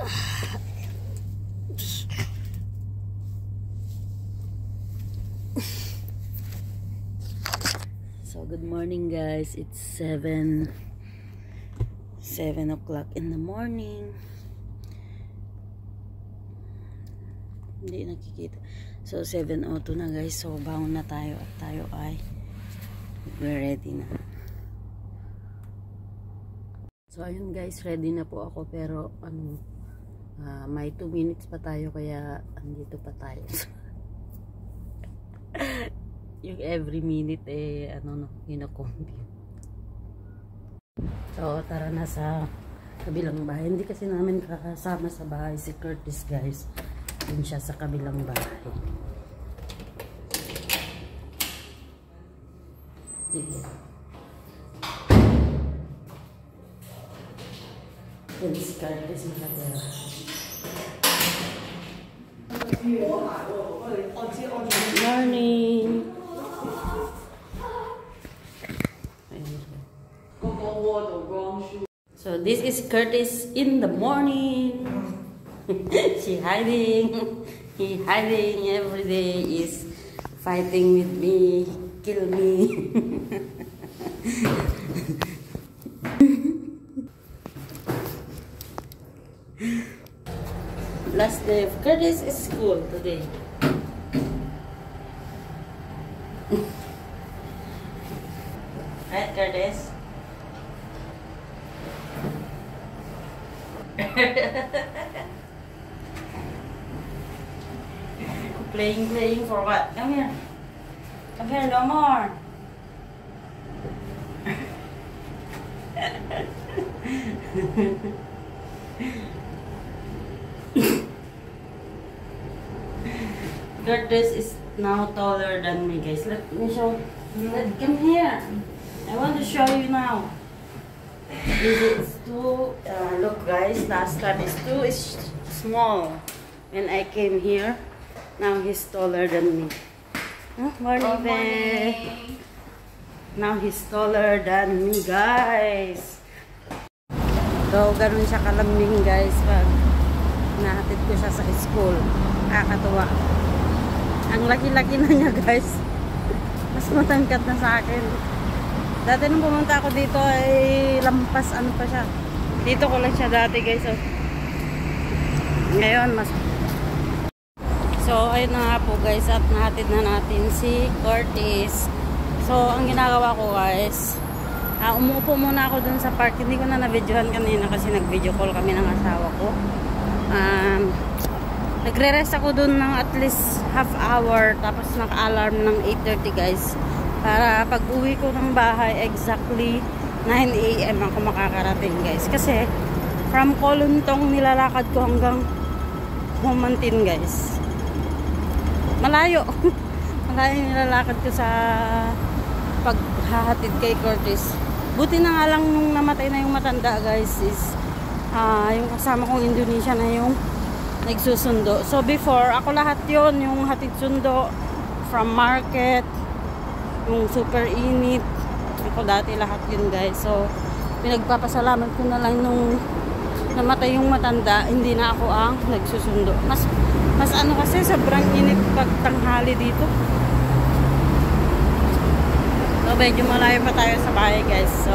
So good morning guys, it's 7 o'clock in the morning. Hindi nakikita. So 7:02 na guys, so bangon na tayo at tayo ay ready na. So ayun guys, ready na po ako, pero may 2 minutes pa tayo, kaya andito pa tayo. Yung every minute compute. So tara na sa kabilang bahay. Hindi kasi namin kasama sa bahay si Curtis guys. Yun siya sa kabilang bahay. Dito. Yun si Curtis nakatira. Morning. So this is Curtis in the morning. She hiding. He hiding every day. Is fighting with me. Kill me. Last day of Curtis is school today. Right, Curtis? Playing for what? Come here. Come here, no more. Curtis is now taller than me, guys. Let me show. Come here. I want to show you now. This is too. Look, guys. Last time is too small. When I came here, now he's taller than me. Morning, babe. Now he's taller than me, guys. So, ganun siya kalambing, guys, pag nahatid ko siya sa school. Nakakatuwa. Ang laki-laki na niya, guys. Mas matangkat na sa akin. Dati nung pumunta ako dito ay lampas, ano pa siya. Dito ko lang siya dati, guys. So, ngayon, mas... So, ayun na nga po, guys. At nahatid na natin si Curtis. So, ang ginagawa ko, guys, umuupo muna ako dun sa park. Hindi ko na na-videohan kanina kasi nag-video call kami ng asawa ko. Nagre-rest ako dun ng at least half hour. Tapos naka-alarm ng 8:30, guys. Para pag uwi ko ng bahay, exactly 9 AM ako makakarating, guys. Kasi from Koluntong nilalakad ko hanggang Humantin, guys. Malayo. Malayo nilalakad ko sa paghahatid kay Curtis. Buti na nga lang nung namatay na yung matanda, guys, is yung kasama kong Indonesia na yung nagsusundo. So before, ako lahat yon, yung hatid sundo from market, yung super init, ako dati lahat yun, guys. So pinagpapasalamat ko na lang nung namatay yung matanda, hindi na ako ang nagsusundo. Mas ano kasi, sobrang init pag tanghali dito. So medyo malayo pa tayo sa bahay, guys. So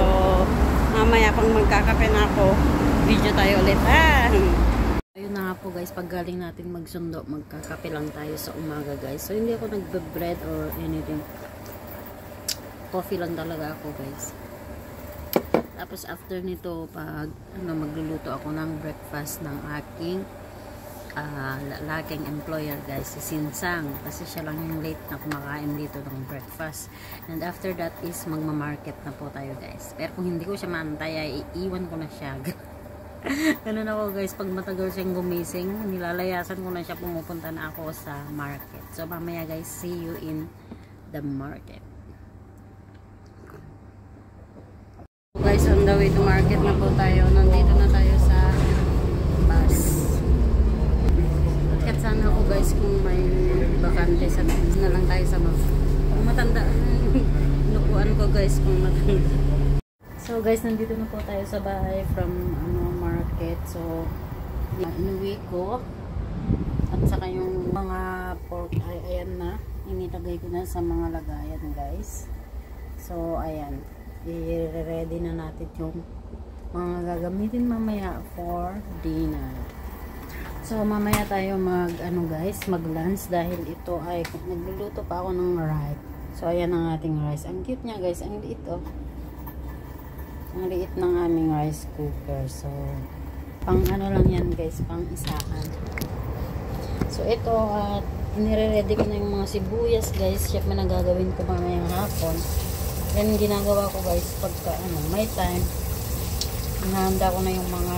mamaya pang magkakape na ako, video tayo ulit. Ayun na nga po, guys, pag galing natin magsundo, magkakape lang tayo sa umaga, guys. So hindi ako nagbe-bread or anything. Coffee lang talaga ako, guys. Tapos after nito, pag magluluto ako ng breakfast ng aking lalaking employer, guys, si Sinsang, kasi siya lang yung late na kumakain dito ng breakfast. And after that is magmamarket na po tayo, guys. Pero kung hindi ko siya maantay, ay iiwan ko na siya. Ganun ako, guys, pag matagal siyang gumising, nilalayasan ko na siya, pumupunta na ako sa market. So mamaya, guys, see you in the market. So, guys, on the way to market na po tayo. Nandito na tayo sa bus. At sana ako, guys, kung may bakante, sa na lang tayo sa bus. Kung matanda, nukuan ko, guys, kung matanda. So guys, nandito na po tayo sa bahay from market. So Inuwi ko. At saka yung mga pork ay ayan na. Inilagay ko na sa mga lagayan guys. So ayan. I-ready na natin yung mga gagamitin mamaya for dinner. So mamaya tayo mag lunch dahil ito ay nagluluto pa ako ng rice. So ayan ang ating rice. Ang cute niya guys, ang liit oh. Ang liit ng aming rice cooker. So pang lang yan guys, pang isahan. So ito at inire-ready ko na yung mga sibuyas guys. Chef na gagawin ko mamayang hapon. Yan ginagawa ko guys pagka may time. Hinahanda ko na yung mga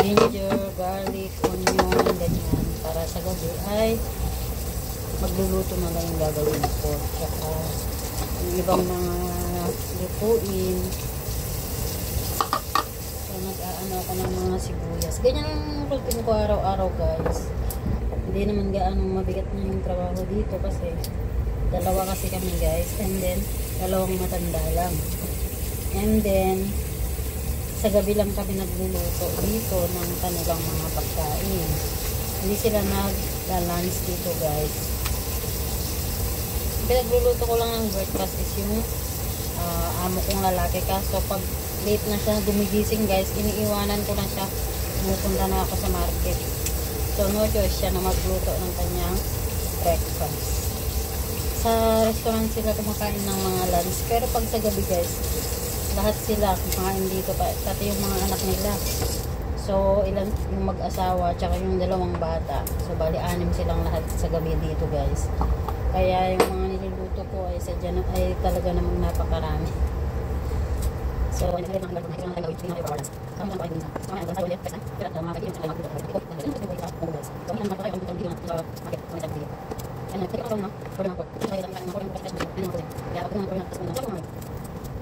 ginger, garlic, onion, ganyan. Para sa gabi ay magluluto na lang yung gagawin ko. Tsaka yung ibang mga lutuin. So nag-aano ako ng mga sibuyas. Ganyan ang routine ko araw-araw guys. Hindi naman gaano mabigat na yung trabaho dito kasi dalawa kasi kami guys. And then dalawang matanda lang. And then sa gabi lang kami nagluluto dito ng kanilang mga pagkain. Hindi sila nag-lunch dito guys. Pinagluluto ko lang ng breakfast is yung amo kong lalaki. Kaso pag late na siya gumigising guys, iniiwanan ko na siya. Pumupunta na ako sa market. So no choice siya na magluto ng kanyang breakfast. Sa restaurant sila kumakain ng mga lunch. Pero pag sa gabi guys, lahat sila kumakain dito pa, pati yung mga anak nila. So ilan yung mag-asawa tsaka yung dalawang bata. So bali 6 silang lahat sa gabi dito guys. Kaya yung mga niluluto ko ay sadya ay talaga namang napakarami. So ito na ang gagawin natin ng balance. Kami lang pa din sa. Kami ang gagawin natin pero ang mga kaibigan sila magluto. Kami ang gagawin ng market kami sa video. And take out na for na po. Kaya lang ang mga professional din ko din. Kaya ako na ko na sa mga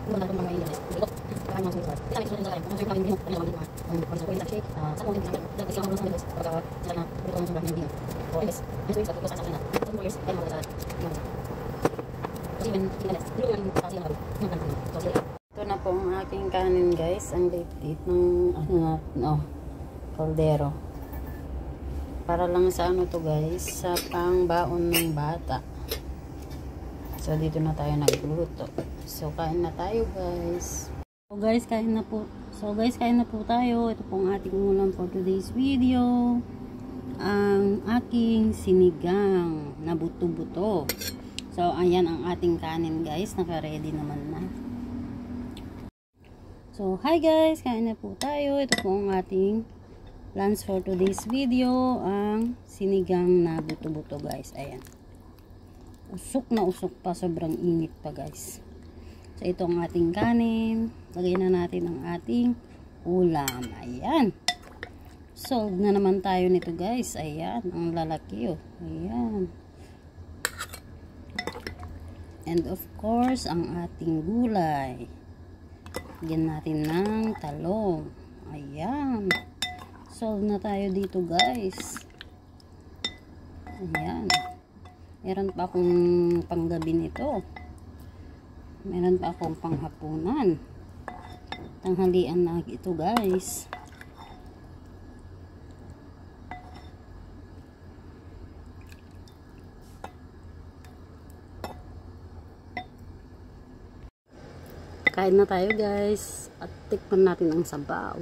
kung na mga iyan. Dito kaya mga sulit. Kita ko din sa kung sa kami din kami lang din. Kung sa kuya shake sa kung din sa dito sa mga guys para sana dito ang mga din. So guys, ito yung sa ko sa sana. Some years ay mga sa. Kasi when kinalas, dito yung kasi ang so ito na po ang aking kanin guys. Ang liit ng kaldero. Para lang sa to guys, sa pangbaon ng bata. So dito na tayo nagluto. So kain na tayo guys. So guys, kain na po tayo. Ito po ang ating ulam for today's video. Ang aking sinigang na buto-buto. So ayan ang ating kanin guys, naka-ready naman na. So hi guys, kain na po tayo. Ito po ang ating lunch for today's video, ang sinigang na buto-buto guys. Ayan. Usok na usok pa, sobrang init pa guys. So ito ang ating kanin. Lagay na natin ang ating ulam. Ayan. Solve na naman tayo nito guys. Ayan, ang lalaki oh. Ayan. And of course, ang ating gulay. Lagyan natin ng talong. Ayan. Solve na tayo dito guys. Ayan. Meron pa akong panggabi nito. Meron pa akong panghapunan. Tanghalian na ito guys. Kain na tayo guys. At tikman natin ang sabaw.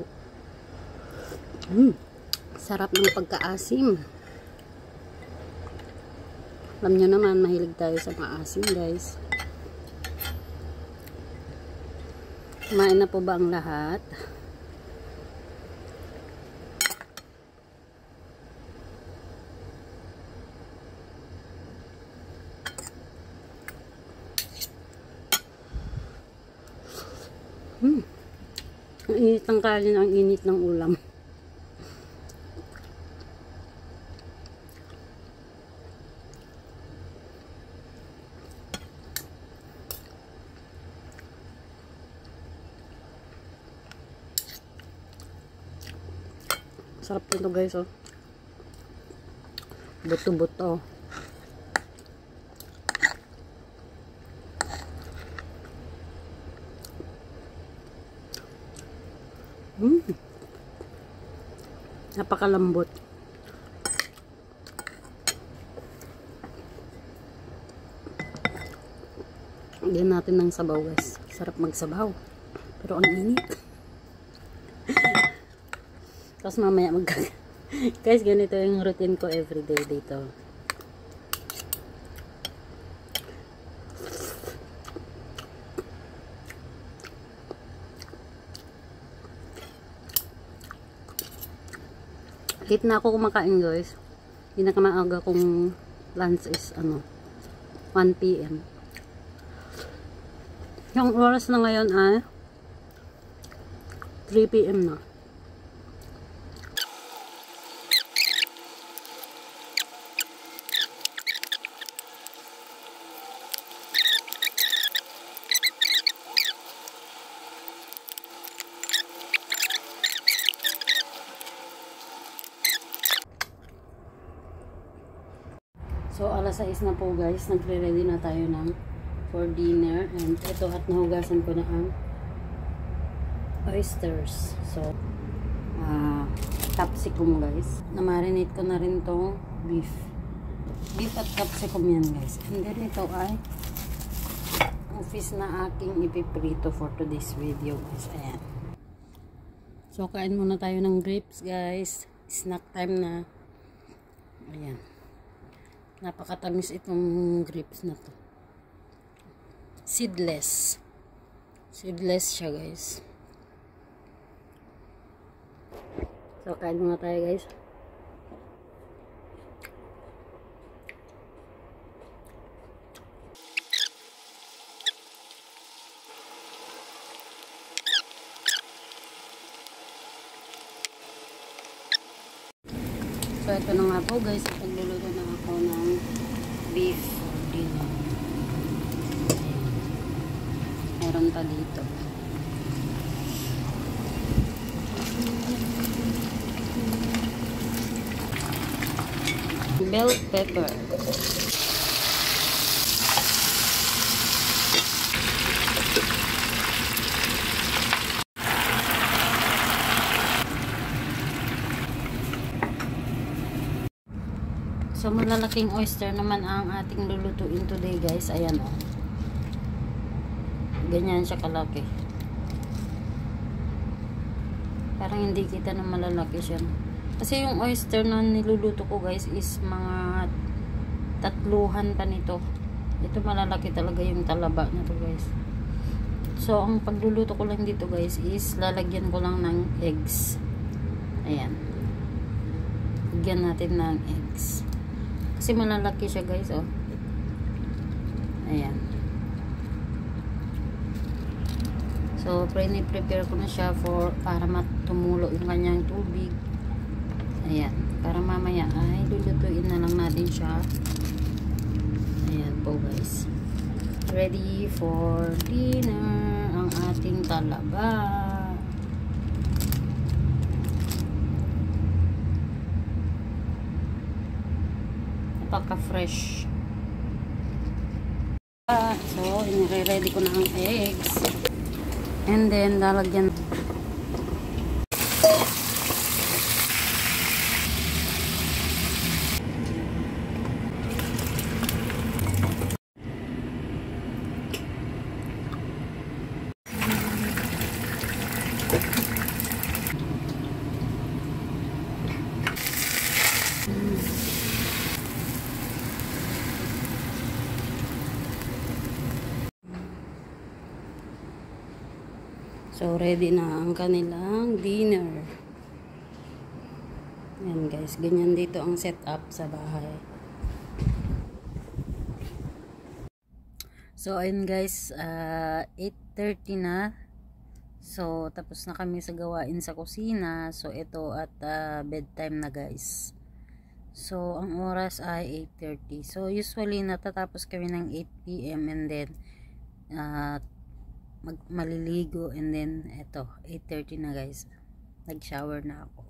Sarap ng pagkaasim. Alam nyo naman, mahilig tayo sa maasim guys. Kumain na po ba ang lahat? Ang init ng kanin, ang init ng ulam. Sarap nito guys oh. Buto-buto. Napakalambot. Lagyan natin ng sabaw guys. Sarap magsabaw. Pero ang init. Tapos mamaya guys, ganito yung routine ko everyday dito. Late na ako kumakain guys. Pinakamaaga kong lunch is 1 PM. Yung oras na ngayon ay 3 PM na. So, alas 6 na po guys. Nagre-ready na tayo for dinner. And ito at nahugasan ko na ang oysters. So, capsicum guys. Na-marinate ko na rin tong beef. Beef at capsicum yan guys. And then ito ay fish na aking ipiprito for today's video guys. Ayan. So, kain muna tayo ng grapes guys. Snack time na. Ayan. Napakatamis itong grapes na to. Seedless. Seedless siya guys. So, kain muna tayo guys. So, ito na nga po guys. Pagluluto na ako ng beef dinner. Meron pa dito. Bell pepper. So, malalaking oyster naman ang ating lulutuin today guys. Ayan o. Ganyan siya kalaki. Parang hindi kita na malalaki siya. Kasi yung oyster na niluluto ko guys is mga 3 pa nito. Ito malalaki talaga yung talaba na to guys. So, ang pagluluto ko lang dito guys is lalagyan ko lang ng eggs. Ayan. Lagyan natin ng eggs. Kasi malalaki siya guys, oh. Ayan. So, prepare ko na siya para matumulo yung kanyang tubig. Ayan. Para mamaya ay lulutuin na lang natin siya. Ayan po guys. Ready for dinner ang ating talaba. Napaka-fresh. So, inire-ready ko na ang eggs. And then, lalagyan. So, ready na ang kanilang dinner. Ayan guys, ganyan dito ang setup sa bahay. So, ayun guys, 8:30 na. So, tapos na kami sa gawain sa kusina. So, ito at bedtime na guys. So, ang oras ay 8:30. So, usually natatapos kami ng 8 PM and then maliligo and then eto 8:30 na guys, nag-shower na ako.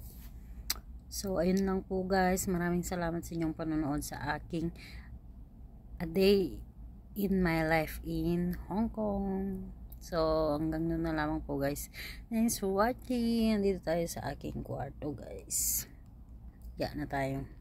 So ayun lang po guys, maraming salamat sa inyong panonood sa aking a day in my life in Hong Kong. So, hanggang doon na lamang po guys. Thanks for watching. Nandito tayo sa aking kwarto guys. Higa na tayo.